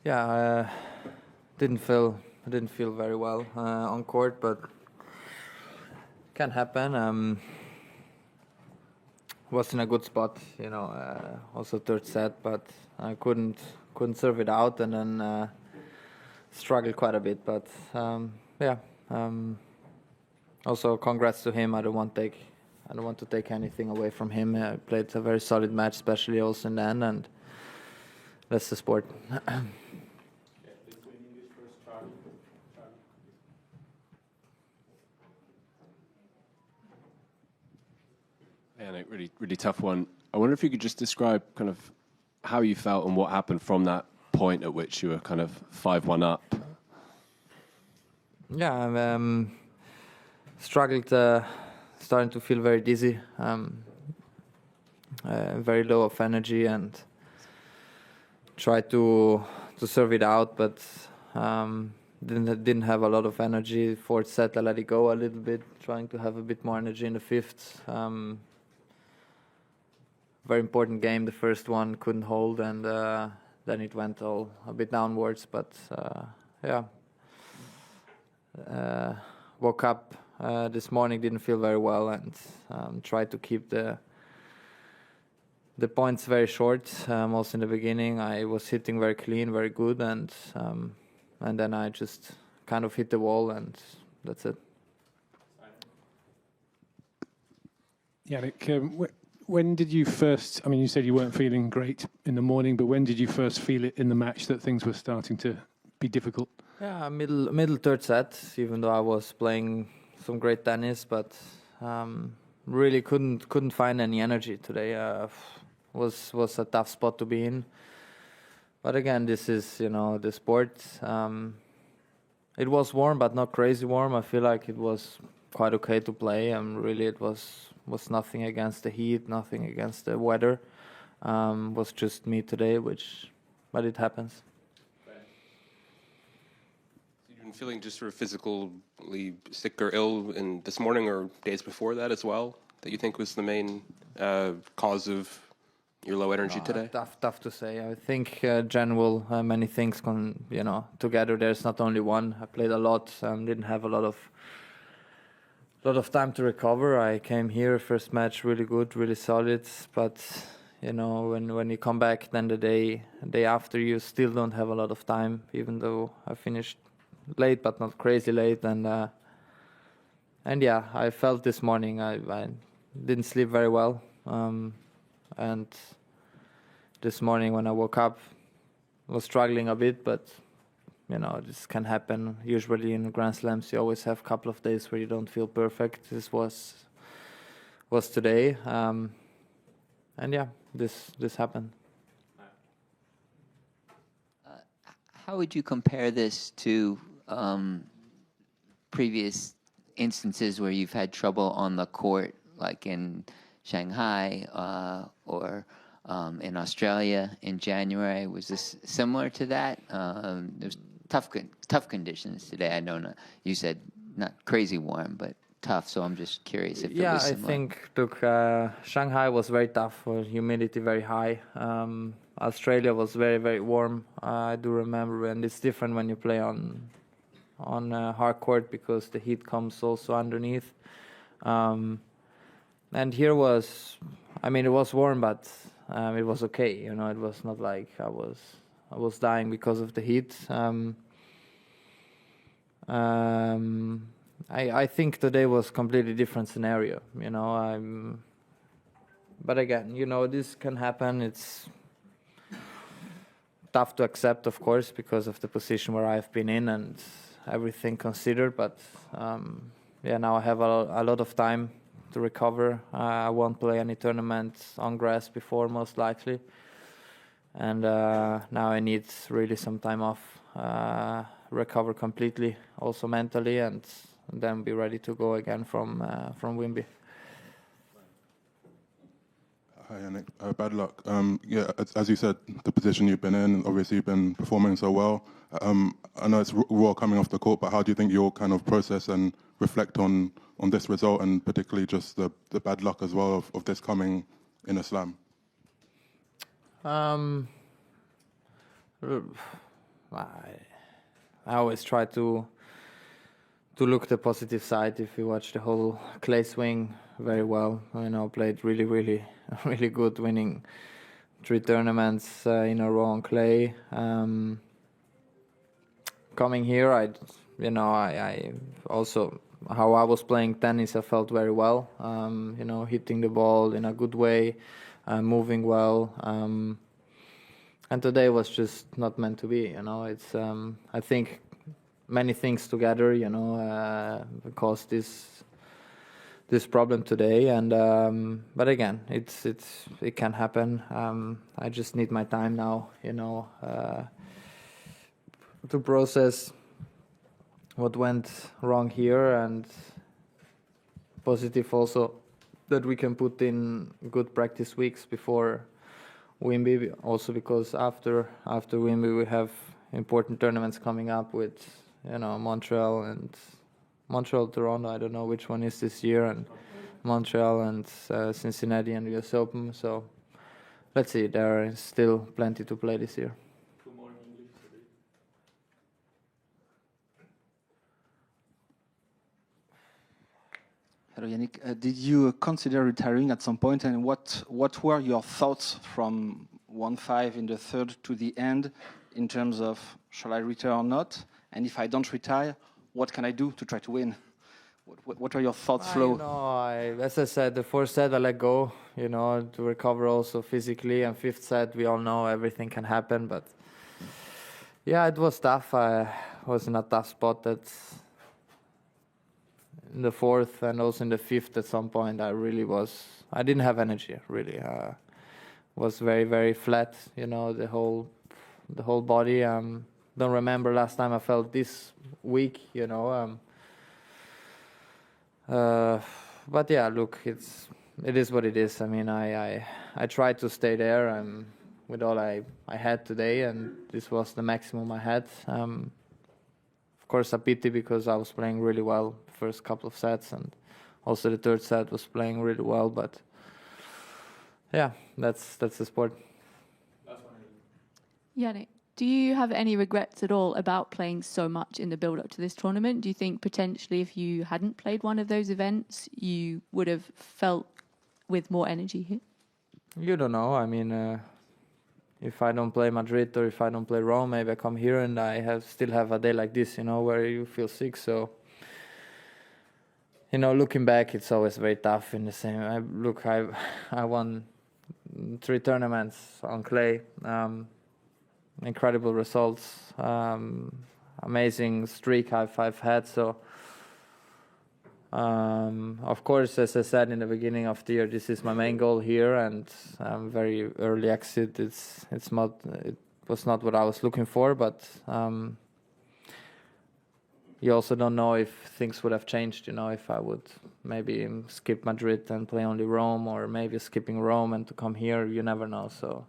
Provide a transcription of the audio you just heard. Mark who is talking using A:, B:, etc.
A: Yeah, didn't feel very well on court, but can happen. Was in a good spot, also third set, but I couldn't serve it out, and then struggled quite a bit. But yeah, also congrats to him. I don't want to take anything away from him. He played a very solid match, especially also in the end, and that's the sport.
B: And a really, really tough one. I wonder if you could just describe kind of how you felt and what happened from that point at which you were kind of 5-1 up.
A: Yeah, struggled, starting to feel very dizzy, very low of energy, and tried to serve it out, but didn't have a lot of energy. Fourth set, I let it go a little bit, trying to have a bit more energy in the fifth. Very important game. The first one couldn't hold, and then it went all a bit downwards. But yeah, woke up this morning, didn't feel very well, and tried to keep the points very short. Also in the beginning, I was hitting very clean, very good, and then I just kind of hit the wall, and that's it.
C: Jannik, when did you first, I mean, you said you weren't feeling great in the morning, but when did you first feel it in the match that things were starting to be difficult?
A: Yeah, middle third set, even though I was playing some great tennis, but really couldn't find any energy today. Was a tough spot to be in. But again, this is, the sport. It was warm, but not crazy warm. I feel like it was quite okay to play. Really, it was nothing against the heat, nothing against the weather. Was just me today, but it happens.
D: So you've been feeling just sort of physically sick or ill in this morning or days before that as well, that you think was the main cause of your low energy today?
A: Tough to say. I think general many things together. There's not only one. I played a lot. Didn't have a lot of time to recover. I came here, first match really good, really solid, but when you come back then the day after, you still don't have a lot of time, even though I finished late but not crazy late, and yeah, I felt this morning I didn't sleep very well, and this morning when I woke up I was struggling a bit, but this can happen. Usually in Grand Slams, you always have a couple of days where you don't feel perfect. This was today, and yeah, this happened.
E: How would you compare this to previous instances where you've had trouble on the court, like in Shanghai or in Australia in January? Was this similar to that? There's tough conditions today. I don't know. You said not crazy warm, but tough. So I'm just curious if it was similar.
A: I think Shanghai was very tough. Humidity very high. Australia was very, very warm. I do remember, and it's different when you play on hard court because the heat comes also underneath. And here it was warm, but it was okay. It was not like I was dying because of the heat. I think today was completely different scenario. But again, this can happen. It's tough to accept, of course, because of the position where I've been in and everything considered. But now I have a lot of time to recover. I won't play any tournaments on grass before, most likely. And now I need really some time off, recover completely, also mentally, and then be ready to go again from Wimby.
F: Hi, Jannik. Bad luck. As you said, the position you've been in, obviously you've been performing so well. I know it's raw coming off the court, but how do you think you'll kind of process and reflect on this result, and particularly just the bad luck as well of this coming in a slam?
A: I always try to look the positive side. If you watch the whole clay swing very well, played really, really, really good, winning 3 tournaments in a row on clay. Coming here, I also, how I was playing tennis, I felt very well. Hitting the ball in a good way, moving well. And today was just not meant to be. It's I think many things together, caused this problem today. And but again, it can happen. I just need my time now, to process what went wrong here, and positive also that we can put in good practice weeks before Wimby, also because after Wimby we have important tournaments coming up with Montreal, Toronto. I don't know which one is this year, and Montreal and Cincinnati and US Open. So let's see. There is still plenty to play this year.
G: Hello, Jannik. Did you consider retiring at some point, and what were your thoughts from 1-5 in the third to the end in terms of shall I retire or not? And if I don't retire, what can I do to try to win? What are your thoughts, Flo?
A: As I said, the fourth set I let go, to recover also physically, and fifth set we all know everything can happen. But yeah, it was tough. I was in a tough spot in the fourth and also in the fifth. At some point I didn't have energy, really. Was very, very flat, the whole body. Don't remember last time I felt this weak, but yeah, look, it is what it is. I mean, I tried to stay there with all I had today, and this was the maximum I had. Of course, a pity because I was playing really well first couple of sets, and also the third set was playing really well. But yeah, that's the sport.
H: Jannik, do you have any regrets at all about playing so much in the build-up to this tournament? Do you think potentially if you hadn't played one of those events, you would have felt with more energy here?
A: You don't know. I mean, if I don't play Madrid or if I don't play Rome, maybe I come here and I still have a day like this, where you feel sick. So, looking back, it's always very tough in the same. I won 3 tournaments on clay. Incredible results. Amazing streak I've had. So, of course, as I said in the beginning of the year, this is my main goal here, and very early exit. It was not what I was looking for, but you also don't know if things would have changed. If I would maybe skip Madrid and play only Rome, or maybe skipping Rome and to come here, you never know. So